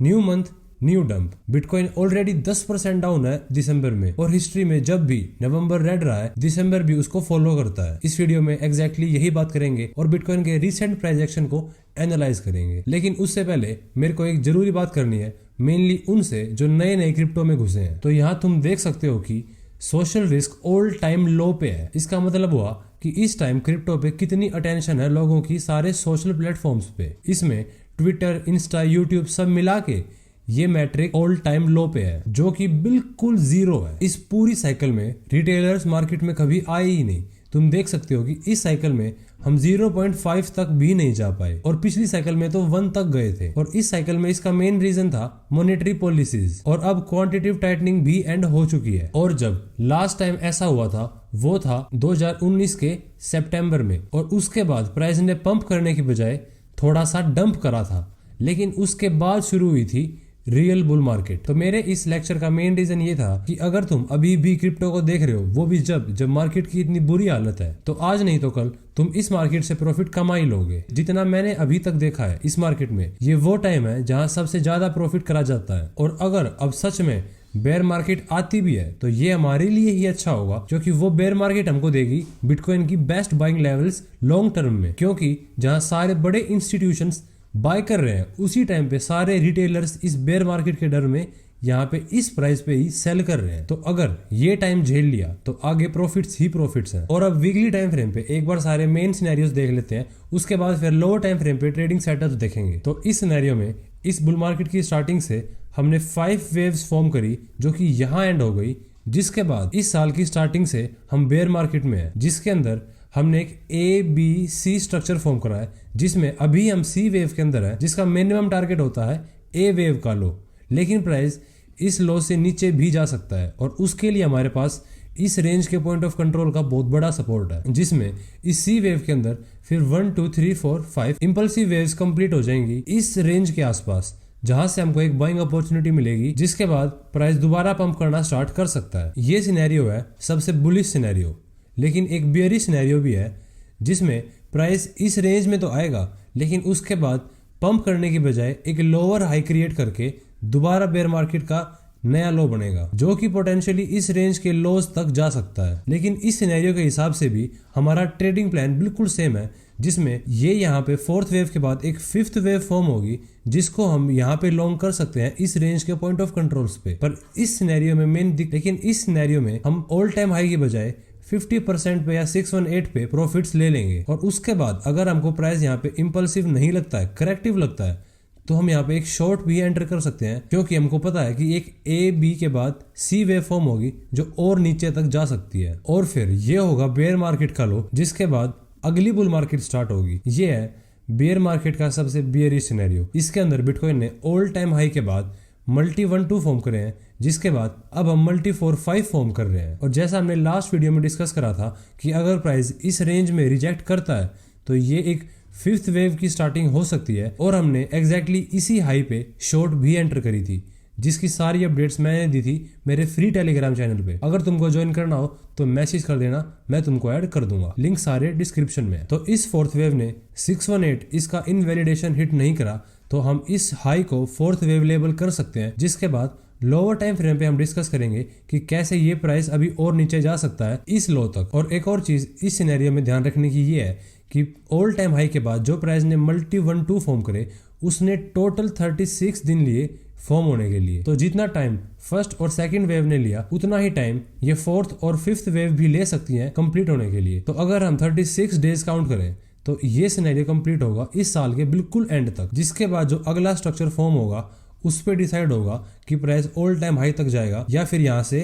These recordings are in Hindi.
New month new dump. Bitcoin already 10% down है दिसंबर में, और हिस्ट्री में जब भी नवंबर रेड रहा है दिसंबर भी उसको फॉलो करता है। इस वीडियो में एग्जैक्टली यही बात करेंगे और बिटकॉइन के रिसेंट प्राइस एक्शन को एनालाइज करेंगे। लेकिन उससे पहले मेरे को एक जरूरी बात करनी है, मेनली उनसे जो नए नए क्रिप्टो में घुसे हैं। तो यहाँ तुम देख सकते हो कि सोशल रिस्क ऑल टाइम लो पे है। इसका मतलब हुआ कि इस टाइम क्रिप्टो पे कितनी अटेंशन है लोगों की सारे सोशल प्लेटफॉर्म्स पे। इसमें ट्विटर, इंस्टा, यूट्यूब सब मिला के ये मैट्रिक ऑल टाइम लो पे है, जो कि बिल्कुल जीरो है। इस पूरी साइकिल में रिटेलर्स मार्केट में कभी आए ही नहीं। तुम देख सकते हो कि इस साइकिल में हम 0.5 तक भी नहीं जा पाए, और पिछली साइकिल में तो 1 तक गए थे। और इस साइकिल में इसका मेन रीजन था मॉनेटरी पॉलिसीज, और अब क्वांटिटेटिव टाइटनिंग भी एंड हो चुकी है। और जब लास्ट टाइम ऐसा हुआ था वो था 2019 के सितंबर में, और उसके बाद प्राइस ने पंप करने की बजाय थोड़ा सा डंप करा था, लेकिन उसके बाद शुरू हुई थी रियल बुल मार्केट। तो मेरे इस लेक्चर का मेन रीजन ये था कि अगर तुम अभी भी क्रिप्टो को देख रहे हो, वो भी जब मार्केट की इतनी बुरी हालत है, तो आज नहीं तो कल तुम इस मार्केट से प्रॉफिट कमा ही लोगे। जितना मैंने अभी तक देखा है इस मार्केट में, ये वो टाइम है जहां सबसे ज्यादा प्रॉफिट करा जाता है। और अगर अब सच में बेयर मार्केट आती भी है तो ये हमारे लिए ही अच्छा होगा, क्योंकि वो बेयर मार्केट हमको देगी बिटकॉइन की best buying levels long term में। क्योंकि जहां सारे बड़े इंस्टीट्यूशंस बाय कर रहे हैं, उसी टाइम पे सारे रिटेलर्स इस बेयर मार्केट के डर में यहाँ पे इस प्राइस पे ही सेल कर रहे हैं। तो अगर ये टाइम झेल लिया तो आगे प्रॉफिट्स ही प्रॉफिट्स हैं। और अब वीकली टाइम फ्रेम पे एक बार सारे मेन सिनेरियोस देख लेते हैं, उसके बाद फिर लोअर टाइम फ्रेम पे ट्रेडिंग सेटअप देखेंगे। तो इस सिनेरियो में इस बुल मार्केट की स्टार्टिंग से हमने 5 वेव्स फॉर्म करी, जो कि यहाँ एंड हो गई। जिसके बाद इस साल की स्टार्टिंग से हम बेयर मार्केट में है, जिसके अंदर हमने एक ABC स्ट्रक्चर फॉर्म करा है, जिसमें अभी हम C वेव के अंदर है, जिसका मिनिमम टारगेट होता है A वेव का लो। लेकिन प्राइस इस लो से नीचे भी जा सकता है, और उसके लिए हमारे पास इस रेंज के पॉइंट ऑफ कंट्रोल का बहुत बड़ा सपोर्ट है, जिसमें इस C वेव के अंदर फिर 1 2 3 4 5 इंपल्सिव वेव्स कंप्लीट हो जाएंगी इस रेंज के आसपास, जहां से हमको एक बाइंग अपॉर्चुनिटी मिलेगी, जिसके बाद प्राइस दोबारा पंप करना स्टार्ट कर सकता है। ये सिनेरियो है सबसे बुलिश सिनेरियो। लेकिन एक बियरिश सिनेरियो भी है, जिसमें प्राइस इस रेंज में तो आएगा, लेकिन उसके बाद पंप करने की बजाय एक लोअर हाई क्रिएट करके दोबारा बेयर मार्केट का नया लो बनेगा, जो कि पोटेंशियली इस रेंज के लोज तक जा सकता है। लेकिन इस सिनेरियो के हिसाब से भी हमारा ट्रेडिंग प्लान बिल्कुल सेम है, जिसमें ये यहाँ पे 4th वेव के बाद एक 5th वेव फॉर्म होगी, जिसको हम यहाँ पे लॉन्ग कर सकते हैं इस रेंज के पॉइंट ऑफ कंट्रोल्स पे। पर इस सिनेरियो में लेकिन इस सिनेरियो में हम ऑल टाइम हाई की बजाय 50% पे या 618 पे प्रॉफिट्स ले लेंगे। और उसके बाद अगर हमको प्राइस यहाँ पे इंपल्सिव नहीं लगता है, करेक्टिव लगता है, तो हम यहाँ पे एक शॉर्ट भी एंटर कर सकते हैं, क्योंकि हमको पता है कि एक A-B के बाद C वेव फॉर्म होगी जो और नीचे तक जा सकती है। और फिर ये होगा बेयर मार्केट का लो, जिसके बाद अगली बुल मार्केट स्टार्ट होगी। ये है बेयर मार्केट का सबसे बियरिश सिनेरियो। इसके अंदर बिटकॉइन ने ऑल टाइम हाई के बाद मल्टी 1-2 फॉर्म करे हैं, जिसके बाद अब हम मल्टी 4-5 फॉर्म कर रहे हैं। और जैसा हमने लास्ट वीडियो में डिस्कस करा था कि अगर प्राइस इस रेंज में रिजेक्ट करता है तो ये एक 5th वेव की स्टार्टिंग हो सकती है। और हमने एग्जैक्टली इसी हाई पे शॉर्ट भी एंटर करी थी, जिसकी सारी अपडेट्स मैंने दी थी मेरे फ्री टेलीग्राम चैनल पे। अगर तुमको ज्वाइन करना हो तो मैसेज कर देना, मैं तुमको ऐड कर दूंगा, लिंक सारे डिस्क्रिप्शन में। तो इस 4th वेव ने 618 इसका इनवैलिडेशन हिट नहीं करा, तो हम इस हाई को 4th वेव लेबल कर सकते हैं। जिसके बाद लोअर टाइम फ्रेम पे हम डिस्कस करेंगे कि कैसे ये प्राइस अभी और नीचे जा सकता है इस लो तक। और एक और चीज इस सिनेरियो में ध्यान रखने की ये है कि ऑल टाइम हाई के बाद जो प्राइस ने मल्टी 1-2 फॉर्म करे, उसने टोटल 36 दिन लिए फॉर्म होने के लिए। तो जितना टाइम फर्स्ट और सेकंड वेव ने लिया, उतना ही टाइम ये 4th और 5th वेव भी ले सकती है कंप्लीट होने के लिए। तो अगर हम 36 डेज काउंट करें तो ये सिनेरियो कंप्लीट होगा इस साल के बिल्कुल एंड तक, जिसके बाद जो अगला स्ट्रक्चर फॉर्म होगा उस पर डिसाइड होगा कि प्राइस ऑल टाइम हाई तक जाएगा या फिर यहाँ से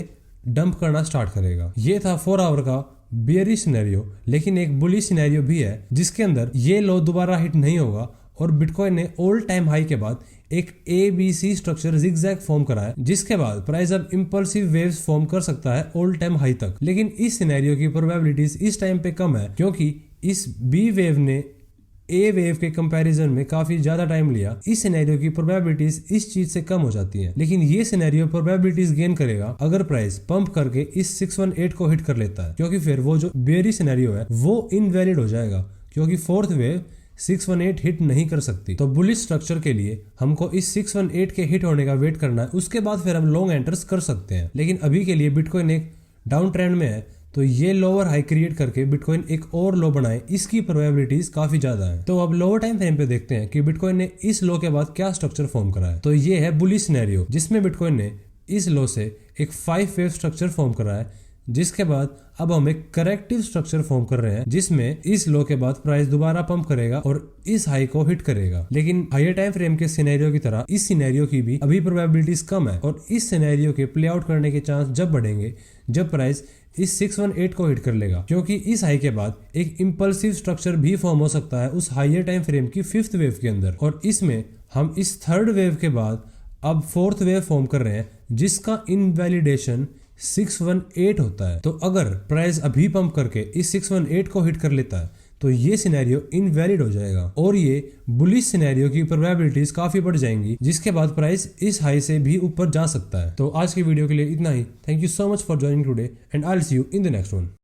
डंप करना स्टार्ट करेगा। ये था 4 आवर का बियरिश सिनेरियो। लेकिन एक बुलिश सिनेरियो भी है, जिसके अंदर ये लो दोबारा हिट नहीं होगा, और बिटकॉइन ने ऑल टाइम हाई के बाद एक ABC स्ट्रक्चर जिगजैग फॉर्म करा है, जिसके बाद प्राइस अब इंपल्सिव वेव्स फॉर्म कर सकता है ऑल टाइम हाई तक। लेकिन इस सिनेरियो की प्रोबेबिलिटीज इस टाइम पे कम है, क्योंकि इस B वेव ने A वेव के कंपैरिजन में काफी ज्यादा टाइम लिया। इस सिनेरियो की प्रोबेबिलिटीज इस चीज से कम हो जाती हैं। लेकिन ये सिनेरियो प्रोबेबिलिटीज गेन करेगा अगर प्राइस पंप करके इस 618 को हिट कर लेता है, क्योंकि फिर वो जो बेयरिश सिनेरियो है वो इनवैलिड हो जाएगा, क्योंकि 4th वेव 618 हिट नहीं कर सकती। तो बुलिश स्ट्रक्चर के लिए हमको इस 618 के हिट होने का वेट करना है, उसके बाद फिर हम लॉन्ग एंटर्स कर सकते हैं। लेकिन अभी के लिए बिटकॉइन एक डाउन ट्रेंड में है, तो ये लोअर हाई क्रिएट करके बिटकॉइन एक और लो बनाए, इसकी प्रोबेबिलिटीज काफी ज्यादा है। तो अब लोअर टाइम फ्रेम पे देखते हैं कि बिटकॉइन ने इस लो के बाद क्या स्ट्रक्चर फॉर्म करा है। तो ये है बुलिश सिनेरियो, जिसमें बिटकॉइन ने इस लो से एक 5 वेव स्ट्रक्चर फॉर्म करा है, जिसके बाद अब हम एक करेक्टिव स्ट्रक्चर फॉर्म कर रहे हैं, जिसमें इस लो के बाद प्राइस दोबारा पंप करेगा और इस हाई को हिट करेगा। लेकिन हायर टाइम फ्रेम के सिनेरियो की तरह इस सिनेरियो की भी अभी प्रोबेबिलिटीज कम है, और इस सिनेरियो के प्ले आउट करने के चांस जब बढ़ेंगे जब प्राइस इस 618 को हिट कर लेगा, क्योंकि इस हाई के बाद एक इंपल्सिव स्ट्रक्चर भी फॉर्म हो सकता है उस हायर टाइम फ्रेम की 5th वेव के अंदर, और इसमें हम इस 3rd वेव के बाद अब 4th वेव फॉर्म कर रहे हैं, जिसका इनवैलिडेशन 618 होता है। तो अगर प्राइस अभी पंप करके इस 618 को हिट कर लेता है तो ये सिनेरियो इनवैलिड हो जाएगा और ये बुलिश सिनेरियो की प्रोबेबिलिटीज काफी बढ़ जाएंगी, जिसके बाद प्राइस इस हाई से भी ऊपर जा सकता है। तो आज की वीडियो के लिए इतना ही। Thank you so much for joining today and I will see you in the next one.